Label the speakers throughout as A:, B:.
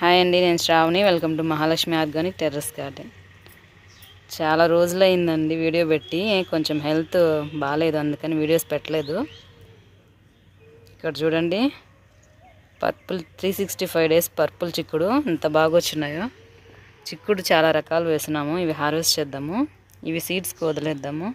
A: Hi అండి, నేను Shravani. Welcome to Mahalakshmi organic terrace garden. చాలా రోజులైందండి వీడియో పెట్టి, కొంచెం హెల్త్ బాగాలేదు, అందుకని వీడియోస్ పెట్టలేదు. ఇక్కడ చూడండి, పర్పుల్ 365 డేస్ పర్పుల్ చిక్కుడు ఎంత బాగా వచ్చినాయో. చిక్కుడు చాలా రకాలు వేసినాము, ఇవి హార్వెస్ట్ చేద్దాము, ఇవి సీడ్స్కి వదిలేద్దాము.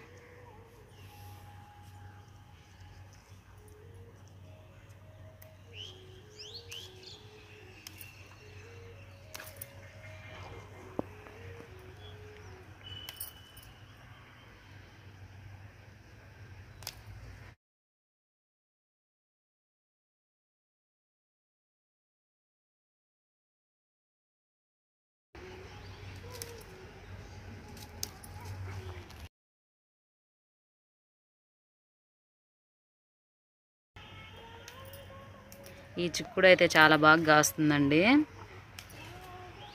A: ఈ చిక్కుడు అయితే చాలా బాగా కాస్తుందండి.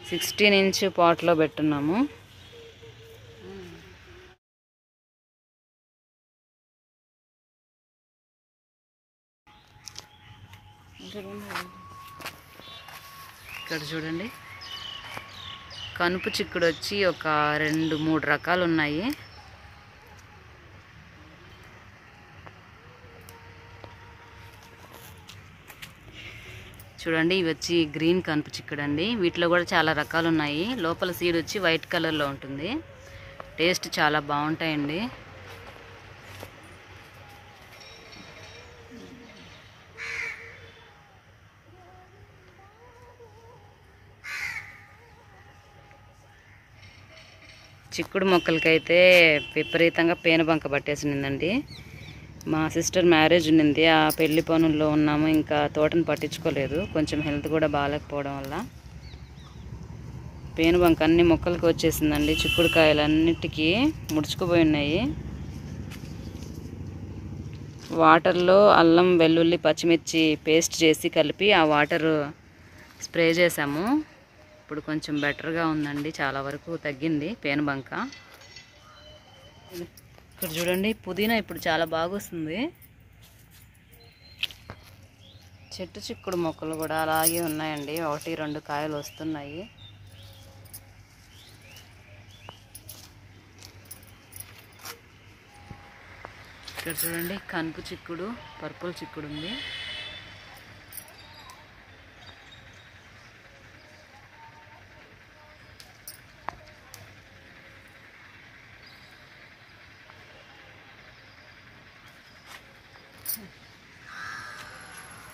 A: 16 ఇంచ్ పాట్లో పెట్టున్నాము. ఇక్కడ చూడండి, కనుపు చిక్కుడు వచ్చి ఒక 2-3 రకాలు ఉన్నాయి. చూడండి, ఇవి వచ్చి గ్రీన్ కనుపు చిక్కుడు అండి. వీటిలో కూడా చాలా రకాలు ఉన్నాయి. లోపల సీడ్ వచ్చి వైట్ కలర్లో ఉంటుంది. టేస్ట్ చాలా బాగుంటాయండి. చిక్కుడు మొక్కలకైతే విపరీతంగా పేనుబంక పట్టేసిందండి. మా సిస్టర్ మ్యారేజ్ ఉన్నింది, ఆ పెళ్లి పనుల్లో ఉన్నాము, ఇంకా తోటను పట్టించుకోలేదు. కొంచెం హెల్త్ కూడా బాగాలేకపోవడం వల్ల పేనుబంక అన్ని మొక్కలకి వచ్చేసిందండి. చిక్కుడుకాయలు అన్నిటికీ ముడుచుకుపోయి ఉన్నాయి. వాటర్లో అల్లం, వెల్లుల్లి, పచ్చిమిర్చి పేస్ట్ చేసి కలిపి ఆ వాటర్ స్ప్రే చేసాము. ఇప్పుడు కొంచెం బెటర్గా ఉందండి, చాలా వరకు తగ్గింది పేనుబంక. ఇక్కడ చూడండి, పుదీనా ఇప్పుడు చాలా బాగా వస్తుంది. చెట్టు చిక్కుడు మొక్కలు కూడా అలాగే ఉన్నాయండి, 1-2 కాయలు వస్తున్నాయి. ఇక్కడ చూడండి, కనుపు చిక్కుడు, పర్పుల్ చిక్కుడు ఉంది.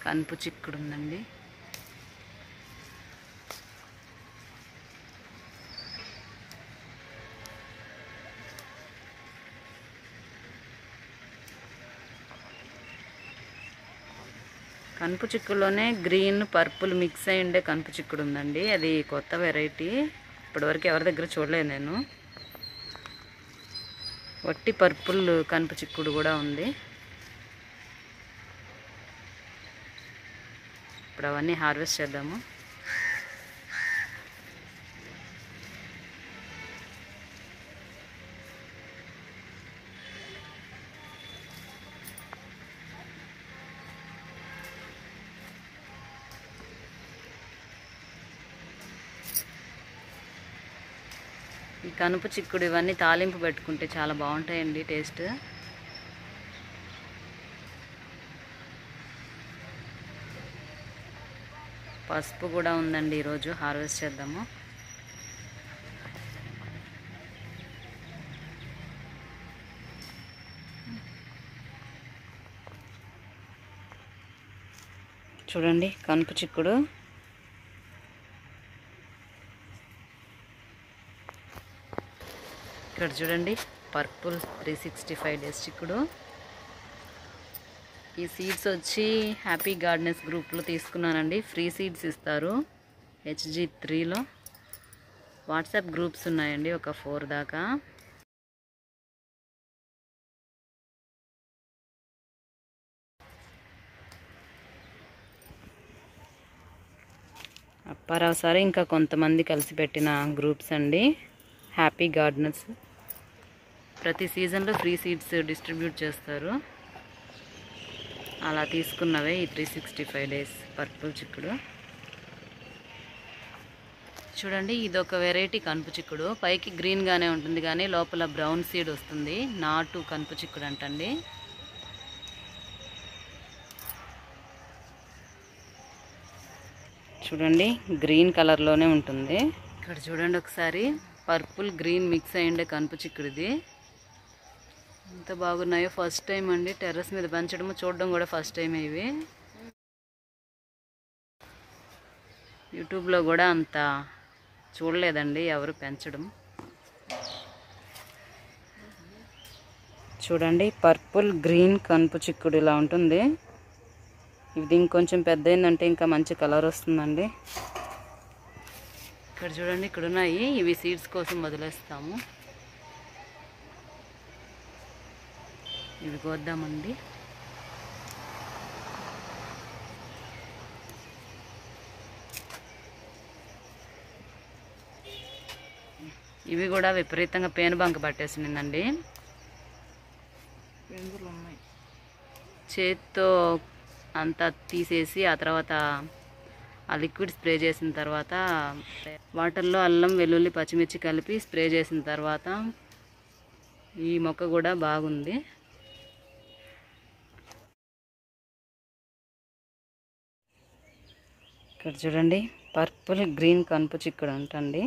A: కనుపు చిక్కుడు ఉందండి. కనుపు చిక్కుడులోనే గ్రీన్, పర్పుల్ మిక్స్ అయి ఉండే కనుపు చిక్కుడు ఉందండి. అది కొత్త వెరైటీ, ఇప్పటివరకు ఎవరి దగ్గర చూడలేదు నేను. వట్టి పర్పుల్ కనుపు చిక్కుడు కూడా ఉంది. ఇప్పుడు అవన్నీ హార్వెస్ట్ చేద్దాము. ఈ కనుపు చిక్కుడు ఇవన్నీ తాలింపు పెట్టుకుంటే చాలా బాగుంటాయండి టేస్ట్. పసుపు కూడా ఉందండి, ఈరోజు హార్వెస్ట్ చేద్దాము. చూడండి, కనుపు చిక్కుడు. ఇక్కడ చూడండి, పర్పుల్ 365 డేస్ చిక్కుడు. ఈ సీడ్స్ వచ్చి హ్యాపీ గార్డెన్స్ గ్రూప్లో తీసుకున్నానండి. ఫ్రీ సీడ్స్ ఇస్తారు HG3లో. వాట్సాప్ గ్రూప్స్ ఉన్నాయండి, ఒక 4 దాకా. అప్పారావు సార్ ఇంకా కొంతమంది కలిసి పెట్టిన గ్రూప్స్ అండి, హ్యాపీ గార్డెనర్స్. ప్రతి సీజన్లో ఫ్రీ సీడ్స్ డిస్ట్రిబ్యూట్ చేస్తారు. అలా తీసుకున్నవే ఈ 365 డేస్ పర్పుల్ చిక్కుడు. చూడండి, ఇదొక వెరైటీ కనుపు చిక్కుడు. పైకి గ్రీన్గానే ఉంటుంది కానీ లోపల బ్రౌన్ సీడ్ వస్తుంది. నాటు కనుపు చిక్కుడు అంటండి. చూడండి, గ్రీన్ కలర్లోనే ఉంటుంది. ఇక్కడ చూడండి ఒకసారి, పర్పుల్ గ్రీన్ మిక్స్ అయ్యిండే కనుపు చిక్కుడుది. ఎంత బాగున్నాయో. ఫస్ట్ టైం అండి టెర్రస్ మీద పెంచడము, చూడడం కూడా ఫస్ట్ టైం. ఇవి యూట్యూబ్లో కూడా అంత చూడలేదండి ఎవరు పెంచడం. చూడండి, పర్పుల్ గ్రీన్ కనుపు చిక్కుడు ఇలా ఉంటుంది. ఇది ఇంకొంచెం పెద్ద అయిందంటే ఇంకా మంచి కలర్ వస్తుందండి. ఇక్కడ చూడండి, ఇక్కడ ఉన్నాయి. ఇవి సీడ్స్ కోసం వదిలేస్తాము. ఇవి కోద్దామండి. ఇవి కూడా విపరీతంగా పేనుబంక పట్టేసిందండి. చేత్తో అంతా తీసేసి ఆ తర్వాత ఆ లిక్విడ్ స్ప్రే చేసిన తర్వాత వాటర్లో అల్లం వెల్లుల్లి పచ్చిమిర్చి కలిపి స్ప్రే చేసిన తర్వాత ఈ మొక్క కూడా బాగుంది. ఇక్కడ చూడండి, పర్పుల్ గ్రీన్ కనుపు చిక్కుడు అంటండి.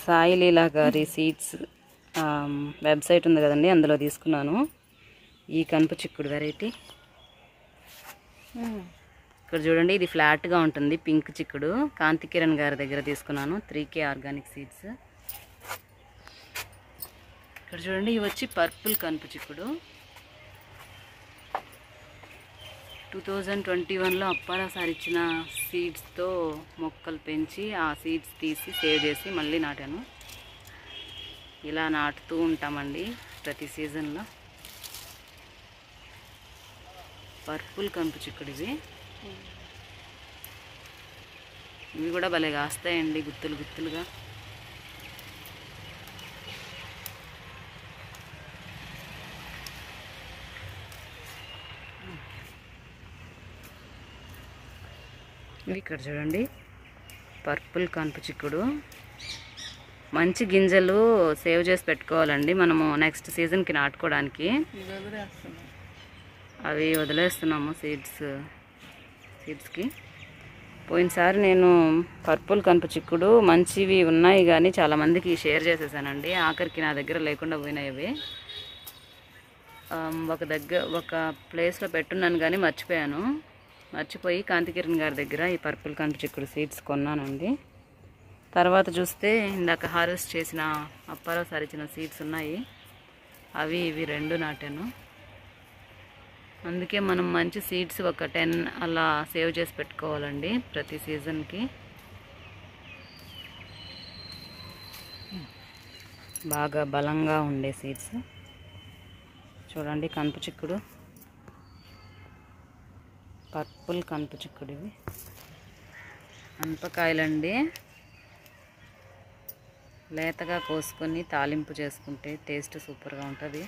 A: సాయి లీలా గారి సీడ్స్ వెబ్సైట్ ఉంది కదండి, అందులో తీసుకున్నాను ఈ కనుపు చిక్కుడు వెరైటీ. ఇక్కడ చూడండి, ఇది ఫ్లాట్గా ఉంటుంది పింక్ చిక్కుడు. కాంతి కిరణ్ గారి దగ్గర తీసుకున్నాను, 3K ఆర్గానిక్ సీడ్స్. ఇక్కడ చూడండి, ఇవి వచ్చి పర్పుల్ కనుపు చిక్కుడు. 2021లో అప్పారావు సార్ ఇచ్చిన సీడ్స్తో మొక్కలు పెంచి ఆ సీడ్స్ తీసి సేవ్ చేసి మళ్ళీ నాటాను. ఇలా నాటుతూ ఉంటామండి ప్రతి సీజన్లో. పర్పుల్ కనుపు చిక్కుడు ఇవి కూడా భలే కాస్తాయండి, గుత్తులు గుత్తులుగా. ఇక్కడ చూడండి, పర్పుల్ కనుపు చిక్కుడు. మంచి గింజలు సేవ్ చేసి పెట్టుకోవాలండి మనము నెక్స్ట్ సీజన్కి నాటుకోవడానికి. అవి వదిలేస్తున్నాము సీడ్స్కి. పోయినసారి నేను పర్పుల్ కనుపు చిక్కుడు మంచివి ఉన్నాయి కానీ చాలామందికి షేర్ చేసేసానండి. ఆఖరికి నా దగ్గర లేకుండా పోయినాయి అవి. ఒక ప్లేస్లో పెట్టున్నాను కానీ మర్చిపోయి కాంతికిరణ్ గారి దగ్గర ఈ పర్పుల్ కనుపు చిక్కుడు సీడ్స్ కొన్నానండి. తర్వాత చూస్తే ఇందాక హార్వెస్ట్ చేసిన అప్పారావు సార్ ఇచ్చిన సీడ్స్ ఉన్నాయి. అవి ఇవి 2 నాటాను. అందుకే మనం మంచి సీడ్స్ ఒక 10 అలా సేవ్ చేసి పెట్టుకోవాలండి ప్రతి సీజన్కి. బాగా బలంగా ఉండే సీడ్స్. చూడండి, కనుపు చిక్కుడు, పర్పుల్ కనుపు చిక్కుడు. ఇవి అనపకాయలండి. లేతగా కోసుకొని తాలింపు చేసుకుంటే టేస్ట్ సూపర్గా ఉంటుంది.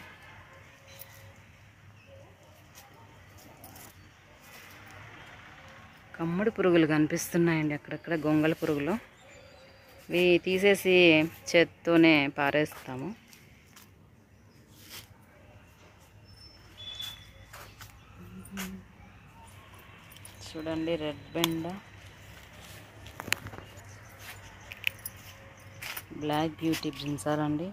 A: కమ్మడి పురుగులు కనిపిస్తున్నాయండి అక్కడక్కడ, గొంగళ పురుగులు. ఇవి తీసేసి చేత్తోనే పారేస్తాము. చూడండి, రెడ్ బెండ, బ్లాక్ బ్యూటీ బ్రింజాల్ అండి.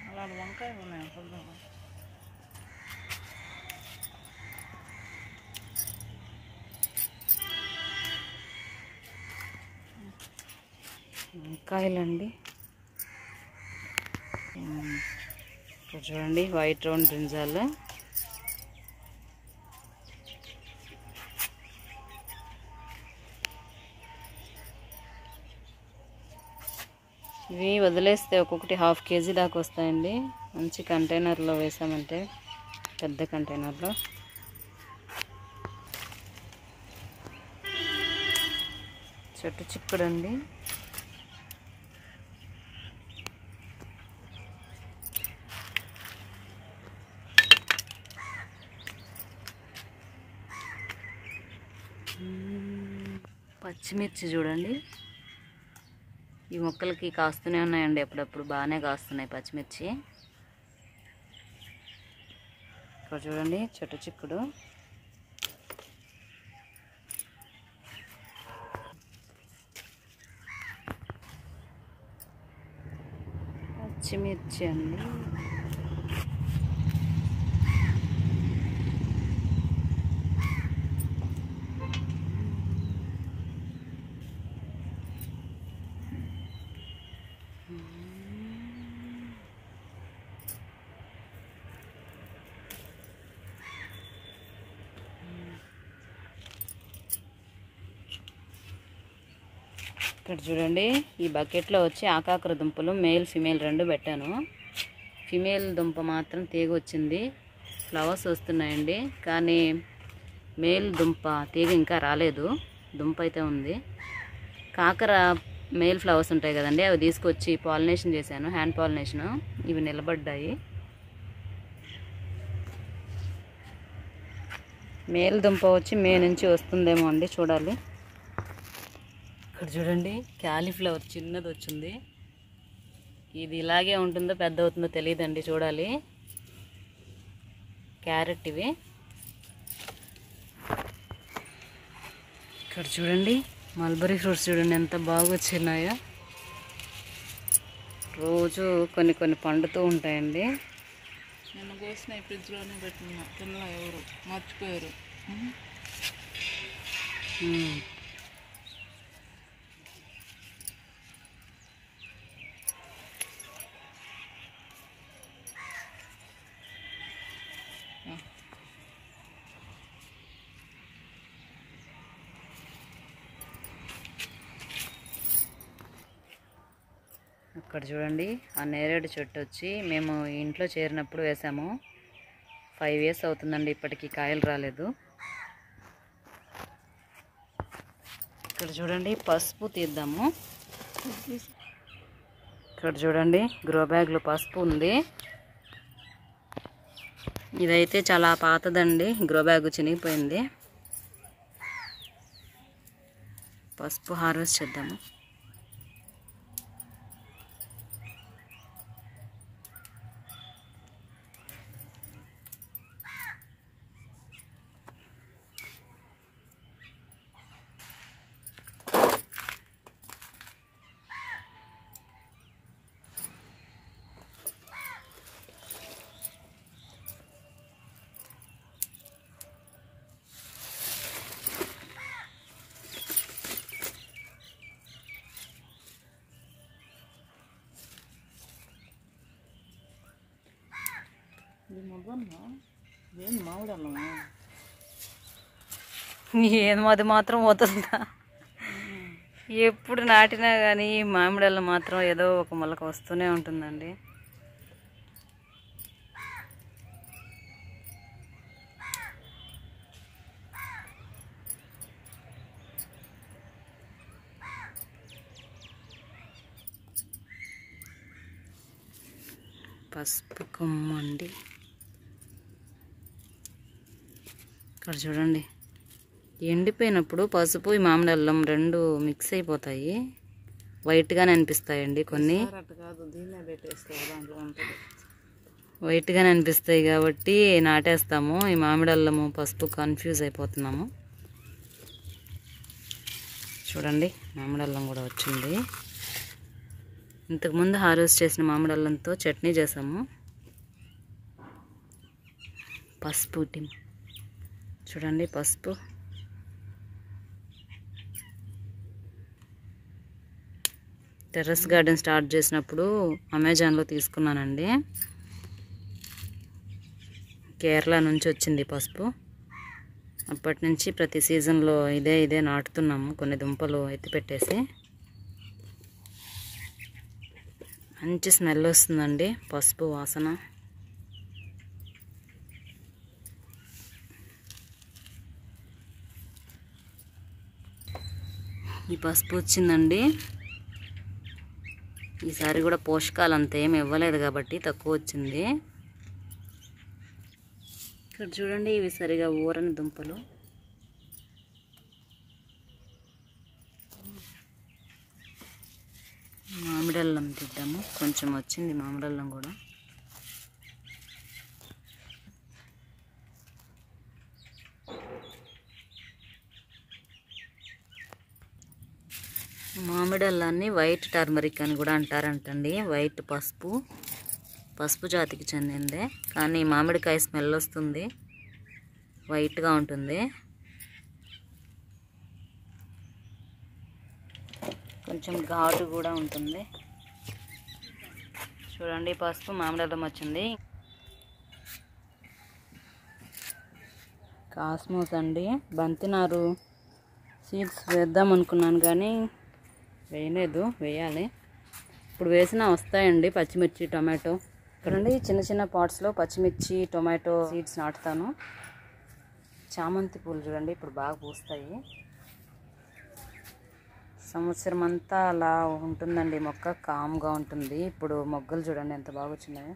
A: అలాంటి వంకాయ ఉన్నాయి. వంకాయలండి. ఇక్కడ చూడండి, వైట్ రౌండ్ బ్రింజాల్. ఇవి వదిలేస్తే ఒక్కొక్కటి 1/2 kg దాకా వస్తాయండి. మంచి కంటైనర్లో వేసామంటే, పెద్ద కంటైనర్లో. చెట్టు చిక్కుడు అండి. పచ్చిమిర్చి చూడండి, ఈ మొక్కలకి కాస్తూనే ఉన్నాయండి, అప్పుడప్పుడు బాగానే కాస్తున్నాయి పచ్చిమిర్చి. ఇక్కడ చూడండి చెట్టు చిక్కుడు. పచ్చిమిర్చి అండి. ఇక్కడ చూడండి, ఈ బకెట్లో వచ్చి ఆకాకర దుంపలు మేల్ ఫిమేల్ రెండు పెట్టాను. ఫిమేల్ దుంప మాత్రం తీగ వచ్చింది, ఫ్లవర్స్ వస్తున్నాయండి. కానీ మేల్ దుంప తీగ ఇంకా రాలేదు, దుంప అయితే ఉంది. కాకర మేల్ ఫ్లవర్స్ ఉంటాయి కదండి, అవి తీసుకొచ్చి పాలినేషన్ చేశాను, హ్యాండ్ పాలినేషన్. ఇవి నిలబడ్డాయి. మేల్ దుంప వచ్చి మే నుంచి వస్తుందేమో అండి, చూడాలి. ఇక్కడ చూడండి క్యాలీఫ్లవర్ చిన్నది వచ్చింది. ఇది ఇలాగే ఉంటుందో పెద్ద అవుతుందో తెలియదండి, చూడాలి. క్యారెట్ ఇవి. ఇక్కడ చూడండి మల్బరీ ఫ్రూట్స్ చూడండి ఎంత బాగా వచ్చినాయో. రోజు కొన్ని కొన్ని పండుతూ ఉంటాయండి.
B: నేను కోసిన ఫ్రిడ్జ్లోనే పెట్టినా, తిన్నా ఎవరు మర్చిపోయారు.
A: అక్కడ చూడండి ఆ నేరేడు చెట్టు వచ్చి మేము ఇంట్లో చేరినప్పుడు వేసాము. 5 years అవుతుందండి, ఇప్పటికీ కాయలు రాలేదు. ఇక్కడ చూడండి పసుపు తీద్దాము. ఇక్కడ చూడండి గ్రో బ్యాగ్లో పసుపు ఉంది. ఇదైతే చాలా పాతదండి, గ్రో బ్యాగ్ చినిగిపోయింది. పసుపు హార్వెస్ట్ చేద్దాము. ఏది అది మాత్రం పోతుందా? ఎప్పుడు నాటినా కానీ మామిడల్లో మాత్రం ఏదో ఒక మొలక వస్తూనే ఉంటుందండి. పసుపు కొమ్మ అండి. ఇక్కడ చూడండి ఎండిపోయినప్పుడు పసుపు ఈ మామిడి అల్లం రెండు మిక్స్ అయిపోతాయి, వైట్గానే అనిపిస్తాయండి. కొన్ని వైట్గానే అనిపిస్తాయి కాబట్టి నాటేస్తాము. ఈ మామిడి అల్లము పసుపు కన్ఫ్యూజ్ అయిపోతున్నాము. చూడండి మామిడి అల్లం కూడా వచ్చింది. ఇంతకుముందు హార్వెస్ట్ చేసిన మామిడి అల్లంతో చట్నీ చేసాము. పసుపు టిమ్ చూడండి పసుపు. టెర్రస్ గార్డెన్ స్టార్ట్ చేసినప్పుడు అమెజాన్లో తీసుకున్నానండి. కేరళ నుంచి వచ్చింది పసుపు. అప్పటి నుంచి ప్రతి సీజన్లో ఇదే నాటుతున్నాము. కొన్ని దుంపలు ఎత్తిపెట్టేసి. మంచి స్మెల్ వస్తుందండి పసుపు వాసన. ఈ పసుపు వచ్చిందండి. ఈసారి కూడా పోషకాలు అంత ఏమి ఇవ్వలేదు కాబట్టి తక్కువ వచ్చింది. ఇక్కడ చూడండి ఇవి సరిగా ఊరని దుంపలు. మామిడి అల్లం తీద్దాము. కొంచెం వచ్చింది మామిడి అల్లం కూడా. మామిడి అల్లాన్ని వైట్ టర్మరిక్ అని కూడా అంటారంటండి. వైట్ పసుపు జాతికి చెందిందే, కానీ మామిడికాయ స్మెల్ వస్తుంది, వైట్గా ఉంటుంది. కొంచెం ఘాటు కూడా ఉంటుంది. చూడండి, పసుపు మామిడి అల్లం వచ్చింది. కాస్మోస్ అండి, బంతినారు సీడ్స్ వేద్దాం అనుకున్నాను కానీ వేయలేదు, వేయాలి. ఇప్పుడు వేసినా వస్తాయండి పచ్చిమిర్చి, టొమాటో. ఇక్కడండి చిన్న చిన్న పాట్స్లో పచ్చిమిర్చి, టొమాటో సీడ్స్ నాటుతాను. చామంతి పూలు చూడండి ఇప్పుడు బాగా పూస్తాయి. సంవత్సరం అంతా అలా ఉంటుందండి మొక్క, కామ్గా ఉంటుంది. ఇప్పుడు మొగ్గలు చూడండి ఎంత బాగా వచ్చినాయో.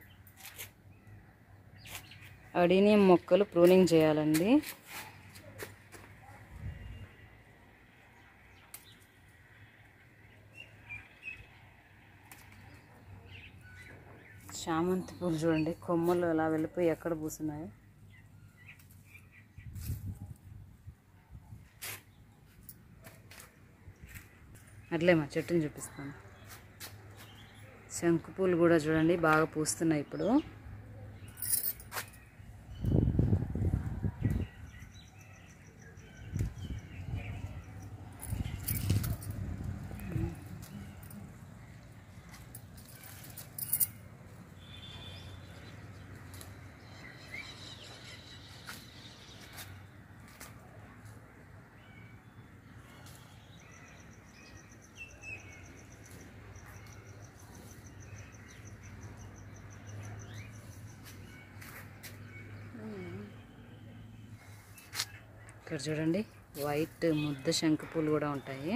A: అడీనియం మొక్కలు ప్రూనింగ్ చేయాలండి. చామంతి పూలు చూడండి కొమ్మలు అలా వెళ్ళిపోయి ఎక్కడ పూస్తున్నాయో. అట్లే మా చెట్టుని చూపిస్తాను. శంకు పూలు కూడా చూడండి బాగా పూస్తున్నాయి ఇప్పుడు. ఇక్కడ చూడండి వైట్ ముద్ద శంకు పూలు కూడా ఉంటాయి.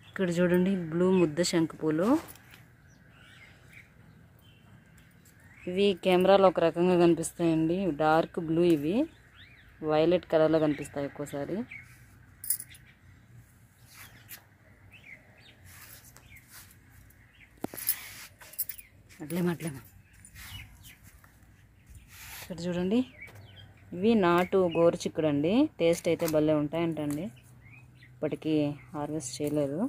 A: ఇక్కడ చూడండి బ్లూ ముద్ద శంకు పూలు. ఇవి కెమెరాలో ఒక రకంగా కనిపిస్తాయండి, డార్క్ బ్లూ. ఇవి వైలెట్ కలర్లో కనిపిస్తాయి ఒక్కోసారి. అట్లేమా ఇక్కడ చూడండి ఇవి నాటు గోరుచిక్కుడు అండి. టేస్ట్ అయితే భలే ఉంటాయంటండి. ఇప్పటికీ హార్వెస్ట్ చేయలేదు.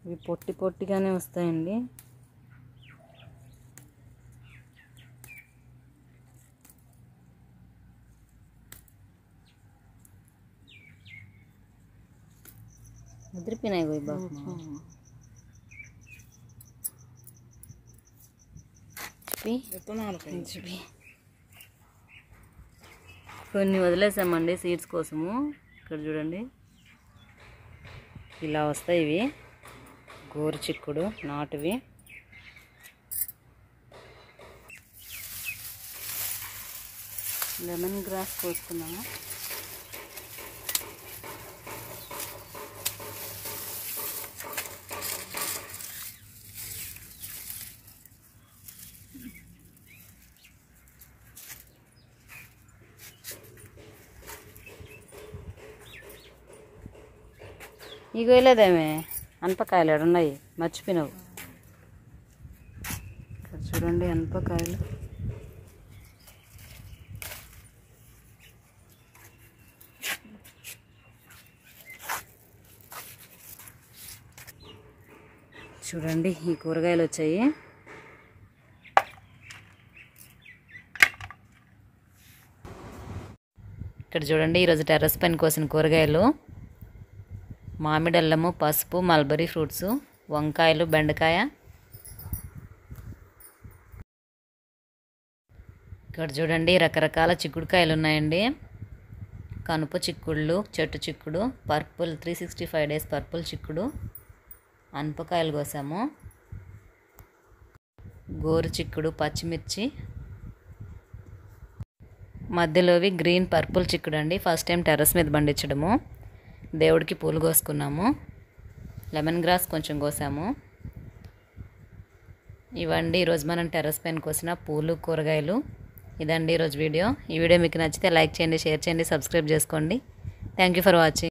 A: ఇవి పొట్టిగానే వస్తాయండి. ముద్రిపోయినాయి పోయి బాబు. కొన్ని వదిలేసామండి సీడ్స్ కోసము. ఇక్కడ చూడండి ఇలా వస్తాయి ఇవి గోరుచిక్కుడు నాటువి. Lemon grass కోసుకున్నాము. ఇగో వెళ్ళేదేమే అనపకాయలు ఎడున్నాయి, మర్చిపోయినావు. ఇక్కడ చూడండి అనపకాయలు. చూడండి ఈ కూరగాయలు వచ్చాయి. ఇక్కడ చూడండి ఈరోజు టెర్రస్ పైన కోసిన కూరగాయలు. మామిడి అల్లము, పసుపు, మల్బరీ ఫ్రూట్స్, వంకాయలు, బెండకాయ. ఇక్కడ చూడండి రకరకాల చిక్కుడుకాయలు ఉన్నాయండి. కనుప చిక్కుళ్ళు, చెట్టు చిక్కుడు, పర్పుల్ 365 days పర్పుల్ చిక్కుడు, అనపకాయలు కోసాము, గోరు చిక్కుడు, పచ్చిమిర్చి, మధ్యలోవి గ్రీన్ పర్పుల్ చిక్కుడు అండి. ఫస్ట్ టైం టెర్రస్ మీద పండించడము. దేవుడికి పూలు కోసుకున్నాము. లెమన్ గ్రాస్ కొంచెం కోసాము. ఇవండి ఈరోజు మనం టెర్రస్ పైన కోసిన పూలు, కూరగాయలు. ఇదండి ఈరోజు వీడియో. ఈ వీడియో మీకు నచ్చితే లైక్ చేయండి, షేర్ చేయండి, సబ్స్క్రైబ్ చేసుకోండి. Thank you for watching.